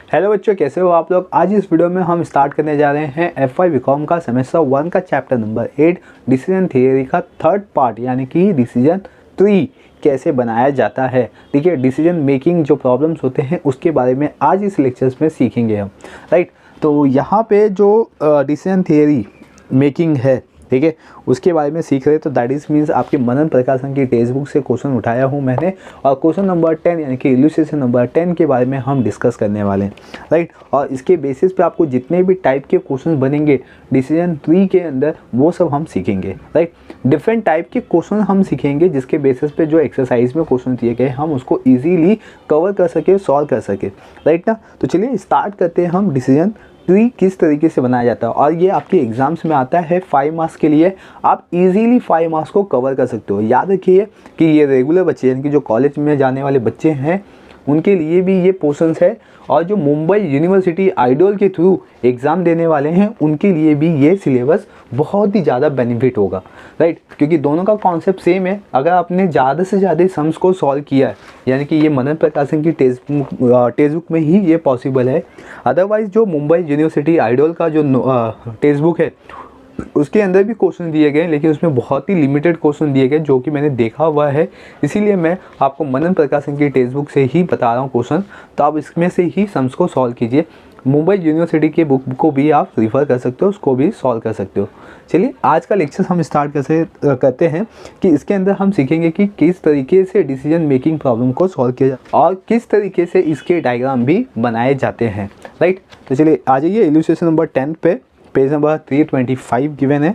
Hello बच्चों, कैसे हो आप लोग। आज इस वीडियो में हम स्टार्ट करने जा रहे हैं FY बीकॉम का सेमेस्टर 1 का चैप्टर नंबर 8 डिसीजन थियरी का थर्ड पार्ट, यानी कि डिसीजन ट्री कैसे बनाया जाता है। ठीक है, डिसीजन मेकिंग जो प्रॉब्लम्स होते हैं उसके बारे में आज इस लेक्चर्स में सीखेंगे हम। राइट, तो यहाँ पे जो डिसीजन थियरी मेकिंग है, ठीक है, उसके बारे में सीख रहे। तो दैट इज़ मीन्स आपके मनन प्रकाशन की टेक्स्ट बुक से क्वेश्चन उठाया हूँ मैंने, और क्वेश्चन नंबर 10 यानी कि इल्यूस्ट्रेशन नंबर 10 के बारे में हम डिस्कस करने वाले हैं। राइट, और इसके बेसिस पे आपको जितने भी टाइप के क्वेश्चन बनेंगे डिसीजन ट्री के अंदर, वो सब हम सीखेंगे। राइट, डिफरेंट टाइप के क्वेश्चन हम सीखेंगे जिसके बेसिस पे जो एक्सरसाइज में क्वेश्चन दिए गए हम उसको ईजीली कवर कर सके, सॉल्व कर सके। राइट ना, तो चलिए स्टार्ट करते हैं हम डिसीजन ट्री किस तरीके से बनाया जाता है। और ये आपके एग्जाम्स में आता है 5 मार्क्स के लिए, आप इजीली 5 मार्क्स को कवर कर सकते हो। याद रखिए कि ये रेगुलर बच्चे यानी कि जो कॉलेज में जाने वाले बच्चे हैं उनके लिए भी ये पोर्शंस है, और जो मुंबई यूनिवर्सिटी आइडल के थ्रू एग्ज़ाम देने वाले हैं उनके लिए भी ये सिलेबस बहुत ही ज़्यादा बेनिफिट होगा। राइट, क्योंकि दोनों का कॉन्सेप्ट सेम है। अगर आपने ज़्यादा से ज़्यादा सम्स को सॉल्व किया है, यानी कि ये मनन प्रकाशन की टेक्स्ट बुक में ही ये पॉसिबल है। अदरवाइज़ जो मुंबई यूनिवर्सिटी आइडल का जो टेक्स्ट बुक है उसके अंदर भी क्वेश्चन दिए गए, लेकिन उसमें बहुत ही लिमिटेड क्वेश्चन दिए गए जो कि मैंने देखा हुआ है। इसीलिए मैं आपको मनन प्रकाशन की टेक्स्ट बुक से ही बता रहा हूँ क्वेश्चन, तो आप इसमें से ही सम्स को सॉल्व कीजिए। मुंबई यूनिवर्सिटी के बुक को भी आप रिफ़र कर सकते हो, उसको भी सॉल्व कर सकते हो। चलिए आज का लेक्चर हम स्टार्ट करते हैं कि इसके अंदर हम सीखेंगे कि किस तरीके से डिसीजन मेकिंग प्रॉब्लम को सॉल्व किया जाए और किस तरीके से इसके डायग्राम भी बनाए जाते हैं। राइट, तो चलिए आ जाइए इल्यूस्ट्रेशन नंबर 10 पे। पेज नंबर 325 गिवन है।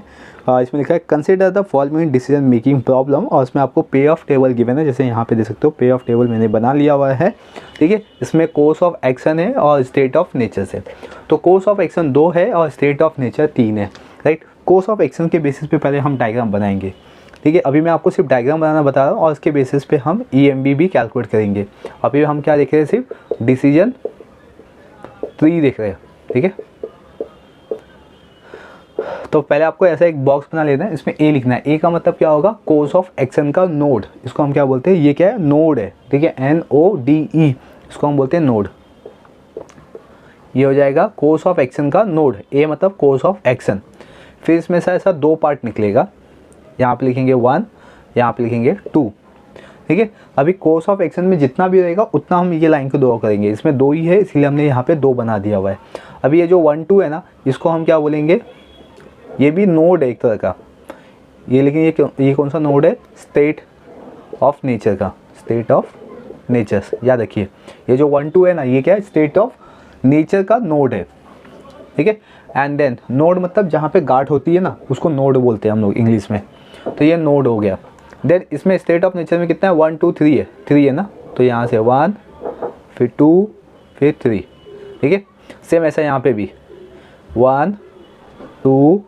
इसमें लिखा है consider the following decision making problem, और इसमें आपको पे ऑफ टेबल गिवन है। जैसे यहाँ पे देख सकते हो पे ऑफ टेबल मैंने बना लिया हुआ है। ठीक है, इसमें कोर्स ऑफ एक्शन है और स्टेट ऑफ नेचर है। तो कोर्स ऑफ एक्शन 2 है और स्टेट ऑफ नेचर 3 है। राइट, कोर्स ऑफ एक्शन के बेसिस पे पहले हम डायग्राम बनाएंगे। ठीक है, अभी मैं आपको सिर्फ डायग्राम बनाना बता रहा हूँ और इसके बेसिस पे हम EMB भी कैलकुलेट करेंगे। अभी हम क्या देख रहे हैं, सिर्फ डिसीजन ट्री देख रहे हैं। ठीक है, तो पहले आपको ऐसा एक बॉक्स बना लेना है, इसमें A लिखना है। A का मतलब क्या होगा, कोर्स ऑफ एक्शन का नोड, इसको हम क्या बोलते हैं, ये क्या है, नोड है। ठीक है, NODE, इसको हम बोलते हैं नोड। ये हो जाएगा कोर्स ऑफ एक्शन का नोड। A मतलब कोर्स ऑफ एक्शन। फिर इसमें से ऐसा 2 पार्ट निकलेगा, यहाँ पे लिखेंगे 1, यहाँ पे लिखेंगे 2। ठीक है, अभी कोर्स ऑफ एक्शन में जितना भी रहेगा उतना हम ये लाइन को ड्रॉ करेंगे। इसमें 2 ही है इसलिए हमने यहाँ पे 2 बना दिया हुआ है। अभी ये जो 1 2 है ना, इसको हम क्या बोलेंगे, ये भी नोड है एक तरह का। ये लेकिन ये कौन सा नोड है, स्टेट ऑफ नेचर का, स्टेट ऑफ नेचर। याद रखिए ये जो 1 2 है ना, ये क्या है, स्टेट ऑफ नेचर का नोड है। ठीक है, एंड देन नोड मतलब जहाँ पे गांठ होती है ना, उसको नोड बोलते हैं हम लोग इंग्लिश में। तो ये नोड हो गया। देन इसमें स्टेट ऑफ नेचर में कितना है, 1 2 3 है, 3 है ना, तो यहाँ से 1 फिर 2 फिर 3। ठीक है, सेम ऐसा यहाँ पे भी 1 2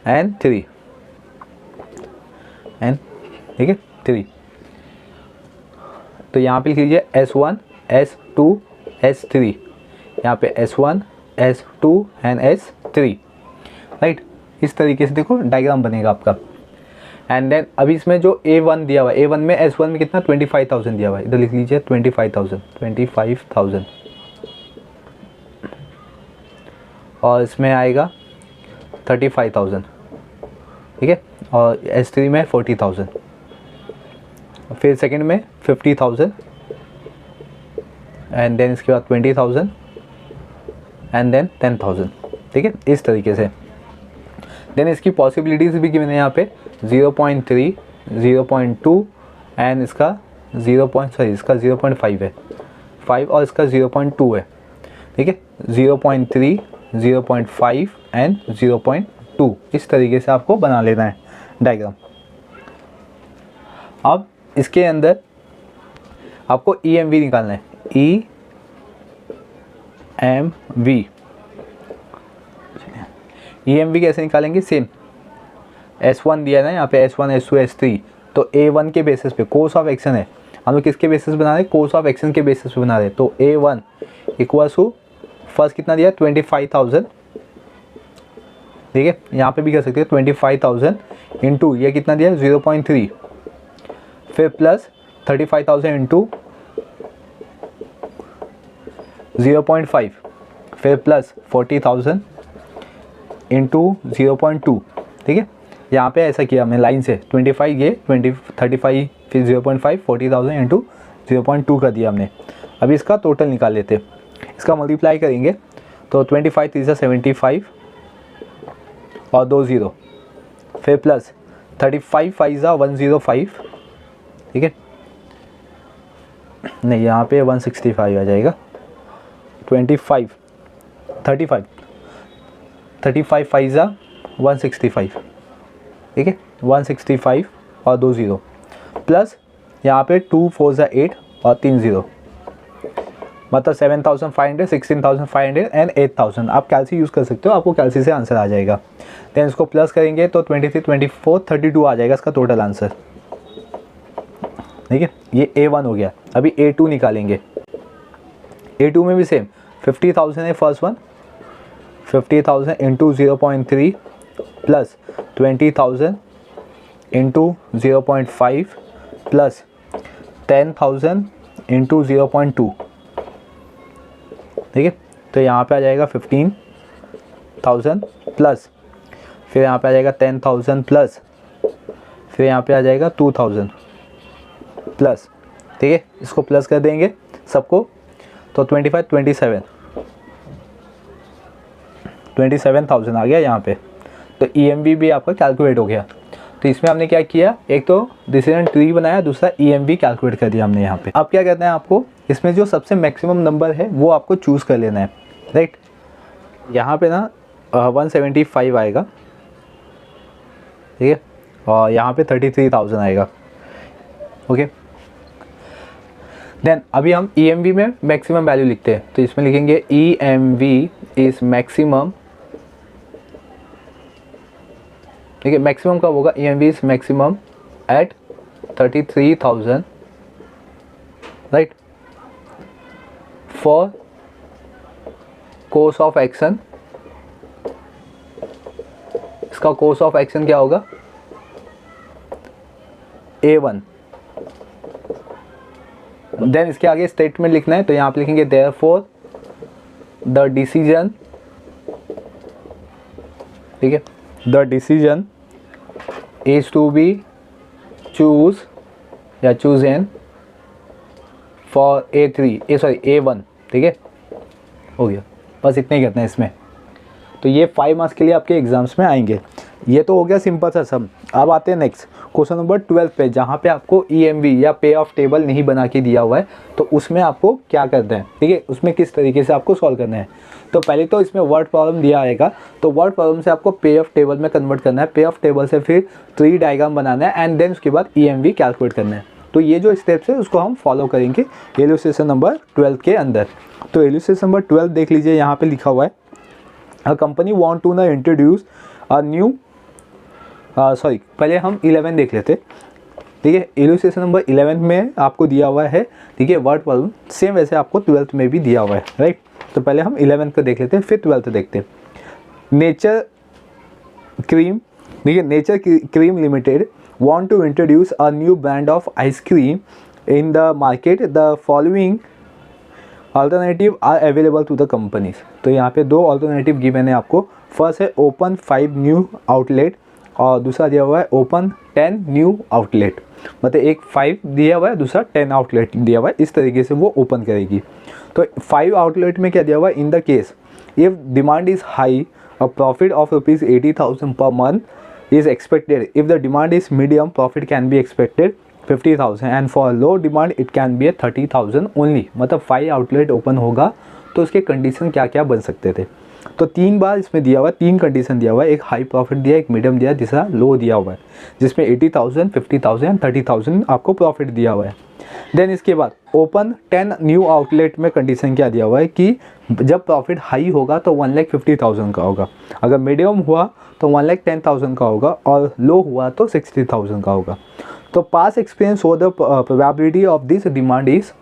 एंड 3 एंड, ठीक है 3। तो यहाँ पे लिख लीजिए S1 S2 S3, यहाँ पे S1 S2 and S3। Right, इस तरीके से देखो डायग्राम बनेगा आपका। एंड देन अभी इसमें जो A1 दिया हुआ है, A1 में S1 में कितना 25,000 दिया हुआ है, इधर लिख लीजिए 25,000 और इसमें आएगा 35,000। ठीक है, और S3 में 40,000, फिर सेकंड में 50,000 एंड देन इसके बाद 20,000 एंड देन 10,000। ठीक है, इस तरीके से। देन इसकी पॉसिबिलिटीज़ भी गिवन है यहाँ पे 0.3 0.2 एंड इसका 0.5 है, 5 और इसका 0.2 है। ठीक है, 0.3 0.5 एंड 0.2, इस तरीके से आपको बना लेना है डायग्राम। अब इसके अंदर आपको EMV निकालना है, EMV कैसे निकालेंगे, सेम S1 दिया है ना यहाँ पे, S1 S2 S3। तो A1 के बेसिस पे कोर्स ऑफ एक्शन है, हम लोग किसके बेसिस बना रहे हैं, कोर्स ऑफ एक्शन के बेसिस पे बना रहे हैं। तो A1 इक्वल्स टू फर्स्ट कितना दिया, 25,000। ठीक है, यहाँ पे भी कर सकते हैं 25,000 इंटू ये कितना दिया 0.3, फिर प्लस 35,000 इंटू 0.5 फिर प्लस 40,000 इंटू 0.2, ठीक है। यहाँ पे ऐसा किया हमने लाइन से 25 ये 35 फिर 0.5 40,000 इंटू 0.2 कर दिया हमने। अभी इसका टोटल निकाल लेते, इसका मल्टीप्लाई करेंगे तो 25 3 75 और 2 0 फिर प्लस 35 5 105, ठीक है। नहीं यहाँ पे 165 आ जाएगा। 35 5 165, ठीक है। 165 और 2 0 प्लस यहाँ पे 2 4 8 और 3 0, मतलब 7,500 16,500 एंड 8,000। आप कैलसी यूज़ कर सकते हो, आपको कैलसी से आंसर आ जाएगा। देन इसको प्लस करेंगे तो 23 24 32 आ जाएगा इसका टोटल आंसर, ठीक है। ये A1 हो गया। अभी A2 निकालेंगे। A2 में भी सेम 50,000 है first one, 50,000 into 0.3 plus 20,000 into 0.5 plus 10,000 into 0.2, ठीक है। तो यहाँ पे आ जाएगा 15,000 प्लस फिर यहाँ पे आ जाएगा 10,000 प्लस फिर यहाँ पे आ जाएगा 2,000 प्लस, ठीक है। इसको प्लस कर देंगे सबको तो 25 27,000 आ गया यहाँ पे। तो EMV भी आपका कैलकुलेट हो गया। तो इसमें हमने क्या किया, एक तो डिसीजन ट्री बनाया, दूसरा EMV कैलकुलेट कर दिया हमने यहाँ पे। अब क्या करना है आपको, इसमें जो सबसे मैक्सिमम नंबर है वो आपको चूज़ कर लेना है, राइट। यहाँ पे ना 175 आएगा, ठीक है, और यहाँ पे 33,000 आएगा, ओके। देन अभी हम EMV में मैक्सिमम वैल्यू लिखते हैं, तो इसमें लिखेंगे EMV इज मैक्सिमम, ठीक है। मैक्सिमम कब होगा, EMV is maximum at 33,000, right, for course of action. इसका कोर्स ऑफ एक्शन क्या होगा, A1। देन इसके आगे स्टेटमेंट लिखना है, तो यहाँ पे लिखेंगे देयरफॉर द डिसीजन, ठीक है, the decision is to be choose या चूजन फॉर A1, ठीक है, हो गया। बस इतना ही करना है इसमें। तो ये 5 मार्क्स के लिए आपके एग्जाम्स में आएंगे। ये तो हो गया सिंपल सा सम। अब आते हैं नेक्स्ट क्वेश्चन नंबर 12 पे, जहाँ पे आपको EMV या पे ऑफ टेबल नहीं बना के दिया हुआ है, तो उसमें आपको क्या करना है, ठीक है, उसमें किस तरीके से आपको सॉल्व करना है। तो पहले तो इसमें वर्ड प्रॉब्लम दिया आएगा, तो वर्ड प्रॉब्लम से आपको पे ऑफ टेबल में कन्वर्ट करना है, पे ऑफ टेबल से फिर ट्री डायग्राम बनाना है एंड देन उसके बाद EMV कैलकुलेट करना है। तो ये जो स्टेप्स है उसको हम फॉलो करेंगे इलस्ट्रेशन नंबर 12 के अंदर। तो इलस्ट्रेशन नंबर 12 देख लीजिए, यहाँ पे लिखा हुआ है अ कंपनी वांट टू ना इंट्रोड्यूस अ न्यू पहले हम 11 देख लेते, ठीक है। इलस्ट्रेशन नंबर 11 में आपको दिया हुआ है, ठीक है, वर्ड प्रॉब्लम सेम वैसे आपको 12th में भी दिया हुआ है, राइट। तो पहले हम 11 को देख लेते हैं, फिर 12th देखते हैं। नेचर क्रीम, ठीक है, nature cream limited want to introduce a new brand of ice cream in the market. The following alternative are available to the companies. तो यहाँ पे 2 अल्टरनेटिव गिवन है आपको। फर्स्ट है ओपन 5 न्यू आउटलेट और दूसरा दिया हुआ है ओपन 10 न्यू आउटलेट। मतलब एक 5 दिया हुआ है, दूसरा 10 आउटलेट दिया हुआ है, इस तरीके से वो ओपन करेगी। तो 5 आउटलेट में क्या दिया हुआ है, in the case if demand is high a profit of rupees 80,000 per month is expected. If the demand is medium, profit can be expected 50,000 and for low demand it can be 30,000 only. मतलब 5 outlet open होगा तो उसके condition क्या क्या बन सकते थे। तो 3 बार इसमें दिया हुआ है, 3 कंडीशन दिया हुआ है, एक हाई प्रॉफिट दिया, एक मीडियम दिया, दूसरा लो दिया हुआ है, जिसमें 80,000 50,000 30,000 आपको प्रॉफिट दिया हुआ है। देन इसके बाद ओपन 10 न्यू आउटलेट में कंडीशन क्या दिया हुआ है कि जब प्रॉफिट हाई होगा तो 1,50,000 का होगा, अगर मीडियम हुआ तो 1,10,000 का होगा और लो हुआ तो 60,000 का होगा। तो पास एक्सपीरियंस हो the probability of this demand is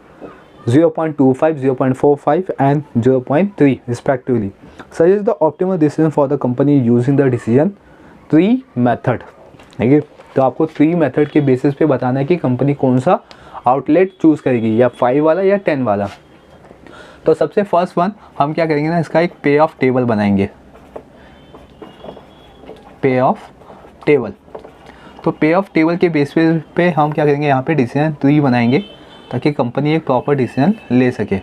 0.25, 0.45 and 0.3 respectively. Suggest the optimal decision for the company using the decision tree method. ठीक है, तो आपको 3 मेथड के बेसिस पे बताना है कि कंपनी कौन सा आउटलेट चूज़ करेगी, या 5 वाला या 10 वाला। तो सबसे फर्स्ट वन हम क्या करेंगे ना, इसका एक पे ऑफ टेबल बनाएंगे, पे ऑफ टेबल। तो पे ऑफ टेबल के बेस पे हम क्या करेंगे, यहाँ पे डिसीजन ट्री बनाएंगे ताकि कंपनी एक प्रॉपर डिसीजन ले सके।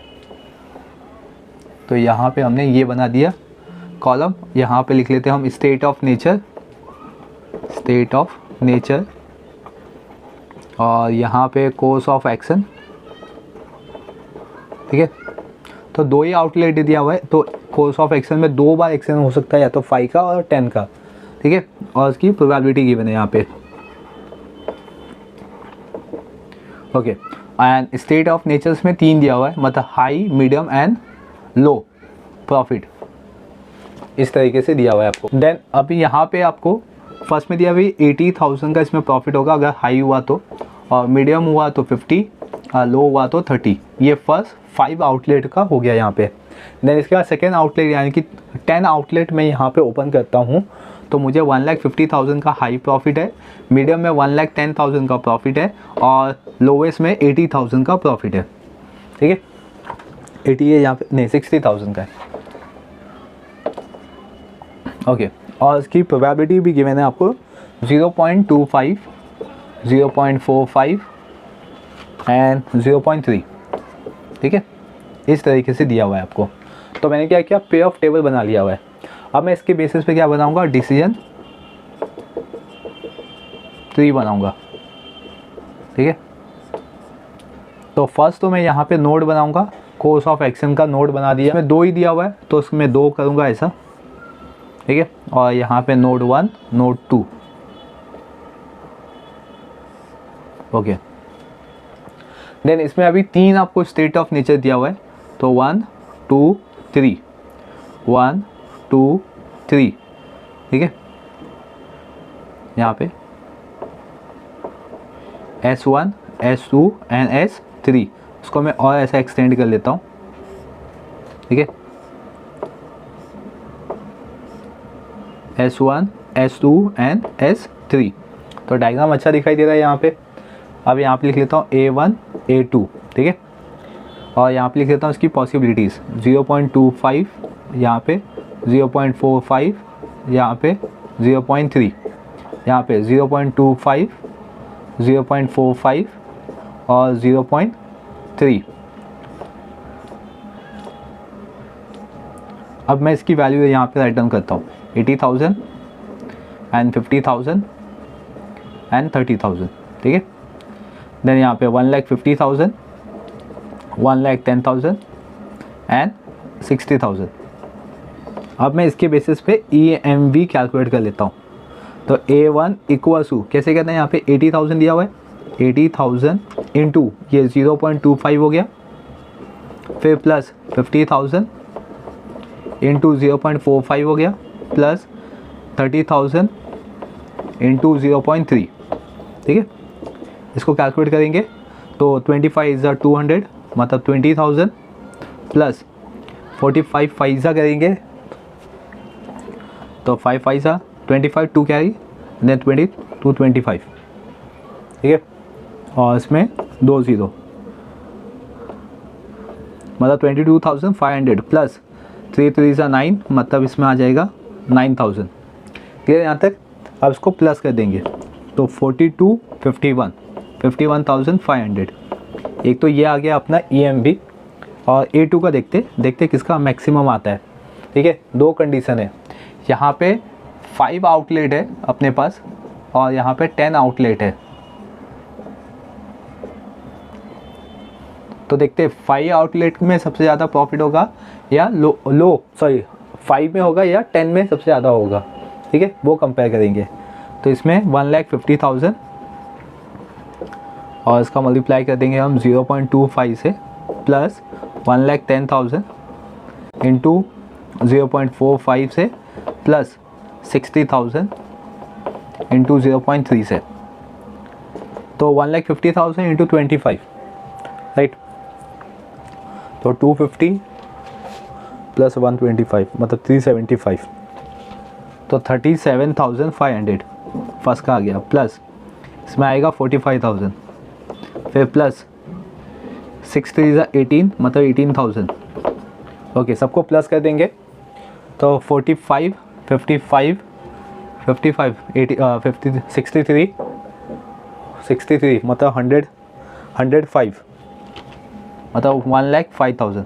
तो यहाँ पे हमने ये बना दिया कॉलम, यहाँ पे लिख लेते हैं हम state of nature, state of nature, और यहाँ पे कोर्स ऑफ एक्शन। ठीक है, तो 2 ही आउटलेट दिया हुआ है, तो कोर्स ऑफ एक्शन में 2 बार एक्शन हो सकता है, या तो 5 का और 10 का। ठीक है, और उसकी प्रोबेबिलिटी गिवन है यहाँ पे। Okay, and state of natures में 3 दिया हुआ है, मतलब high, medium and low profit, इस तरीके से दिया हुआ है आपको। देन अभी यहाँ पे आपको फर्स्ट में दिया हुआ 80,000 का इसमें प्रॉफिट होगा अगर हाई हुआ तो, और मीडियम हुआ तो 50, लो हुआ तो 30। ये फर्स्ट 5 आउटलेट का हो गया यहाँ पे। देन इसके बाद सेकेंड आउटलेट यानी कि 10 आउटलेट मैं यहाँ पे ओपन करता हूँ, तो मुझे 1,50,000 का हाई प्रॉफिट है, मीडियम में 1,10,000 का प्रॉफिट है, और लोवेस्ट में 80,000 का प्रॉफिट है। ठीक है, 80 है यहाँ पे, नहीं 60,000 का है। ओके, और इसकी प्रोबेबिलिटी भी गिवन है आपको 0.25, 0.45 एंड 0.3। ठीक है, इस तरीके से दिया हुआ है आपको। तो मैंने क्या किया, पे ऑफ टेबल बना लिया हुआ है। अब मैं इसके बेसिस पे क्या बनाऊंगा, डिसीजन ट्री बनाऊंगा। ठीक है, तो फर्स्ट तो मैं यहाँ पे नोड बनाऊंगा, कोर्स ऑफ एक्शन का नोड बना दिया। मैं 2 ही दिया हुआ है तो उसमें 2 करूंगा ऐसा। ठीक है, और यहाँ पे नोड 1, नोड 2। ओके, देन इसमें अभी 3 आपको स्टेट ऑफ नेचर दिया हुआ है, तो 1 2 3, 1 2 3। ठीक है, यहाँ पे S1, S2 एंड S3, उसको मैं और ऐसा एक्सटेंड कर लेता हूँ। ठीक है, S1, S2 एंड S3। तो डायग्राम अच्छा दिखाई दे रहा है यहाँ पे। अब यहाँ पे लिख लेता हूँ A1, A2। ठीक है, और यहाँ पे लिख लेता हूँ इसकी पॉसिबिलिटीज़, 0.25 यहाँ पे, 0.45 यहाँ पे, 0.3 यहाँ पे, 0.25, 0.45 और 0.3। अब मैं इसकी वैल्यू यहाँ पे राइट डाउन करता हूँ, 80,000 एंड 50,000 एंड 30,000। ठीक है, देन यहाँ पे 1,50,000, 1,10,000 एंड 60,000। अब मैं इसके बेसिस पे EMV कैलकुलेट कर लेता हूँ। तो A1 इक्वल्स टू, कैसे कहते हैं, यहाँ पे 80,000 दिया हुआ है, 80,000 इंटू ये 0.25 हो गया, फिर प्लस 50,000 इंटू 0.45 हो गया, प्लस 30,000 इंटू 0.3। ठीक है, इसको कैलकुलेट करेंगे तो 25 इज़ 200, मतलब 20,000 प्लस 45 फाइजा करेंगे तो 5 फाइजा 25, 2 कैरी, देन 20 to 25। ठीक है, और इसमें 2 0, मतलब 22,500 प्लस 3 3 9, मतलब इसमें आ जाएगा 9,000। क्लियर यहाँ तक। अब इसको प्लस कर देंगे तो 42, 51, 51,500। एक तो ये आ गया अपना EMV, और A2 का देखते किसका मैक्सिमम आता है। ठीक है, 2 कंडीशन है, यहाँ पे 5 आउटलेट है अपने पास, और यहाँ पे 10 आउटलेट है। तो देखते 5 आउटलेट में सबसे ज़्यादा प्रॉफिट होगा या लो 5 में होगा या 10 में सबसे ज़्यादा होगा। ठीक है, वो कंपेयर करेंगे। तो इसमें 1,50,000 और इसका मल्टीप्लाई कर देंगे हम 0.25 से, प्लस 1,10,000 इंटू 0.45 से, प्लस 60,000 इंटू 0.3 से। तो 1,50,000 इंटू 25, राइट। तो 250 प्लस 125 मतलब 375, तो 37,500 फर्स्ट का आ गया, प्लस इसमें आएगा 45,000, फिर प्लस 6 3 18 मतलब 18,000, ओके, सबको प्लस कर देंगे तो 45, 55, 55, 80, 50, 63, 63 मतलब 100, 105 मतलब 1,05,000।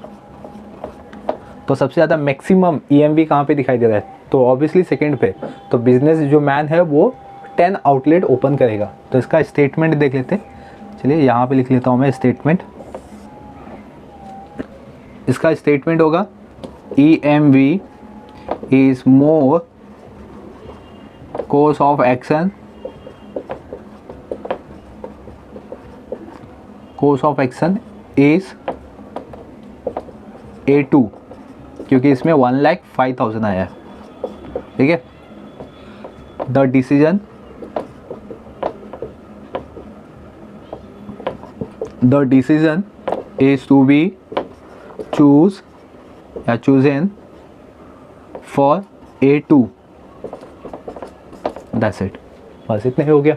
तो सबसे ज़्यादा मैक्सिमम EMV कहाँ पे दिखाई दे रहा है? तो ऑब्वियसली सेकंड पे। तो बिजनेस जो मैन है वो 10 आउटलेट ओपन करेगा। तो इसका स्टेटमेंट देख लेते हैं। चलिए यहाँ पे लिख लेता हूँ मैं स्टेटमेंट। इसका स्टेटमेंट होगा EMV is more course of action, course of action is A2, क्योंकि इसमें 1,05,000 आया है। ठीक है, the decision is to be chosen for A2। That's it, बस इतना ही हो गया।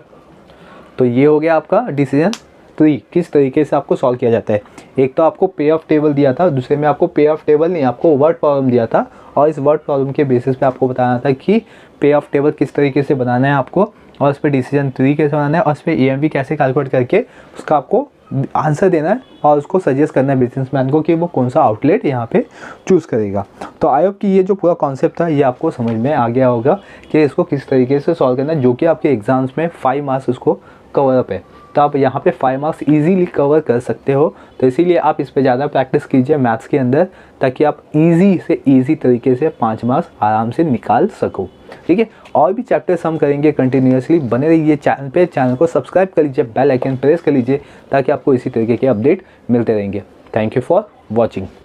तो ये हो गया आपका डिसीजन 3, किस तरीके से आपको सॉल्व किया जाता है। एक तो आपको पे ऑफ टेबल दिया था, दूसरे में आपको पे ऑफ टेबल नहीं, आपको वर्ड प्रॉब्लम दिया था, और इस वर्ड प्रॉब्लम के बेसिस पे आपको बताना था कि पे ऑफ टेबल किस तरीके से बनाना है आपको, और उस पर डिसीजन 3 कैसे बनाना है, और उस पर EMV कैसे कैलकुलेट करके उसका आपको आंसर देना है, और उसको सजेस्ट करना है बिजनेसमैन को कि वो कौन सा आउटलेट यहाँ पे चूज़ करेगा। तो आई होप कि ये जो पूरा कॉन्सेप्ट था ये आपको समझ में आ गया होगा कि इसको किस तरीके से सॉल्व करना है, जो कि आपके एग्जाम्स में 5 मार्क्स उसको कवर अप है। तो आप यहाँ पे 5 मार्क्स इजीली कवर कर सकते हो। तो इसीलिए आप इस पे ज़्यादा प्रैक्टिस कीजिए मैथ्स के अंदर, ताकि आप इजी से इजी तरीके से 5 मार्क्स आराम से निकाल सको। ठीक है, और भी चैप्टर्स हम करेंगे कंटिन्यूअसली। बने रहिए चैनल पे, चैनल को सब्सक्राइब कर लीजिए, बेल आइकन प्रेस कर लीजिए, ताकि आपको इसी तरीके के अपडेट मिलते रहेंगे। Thank you for watching.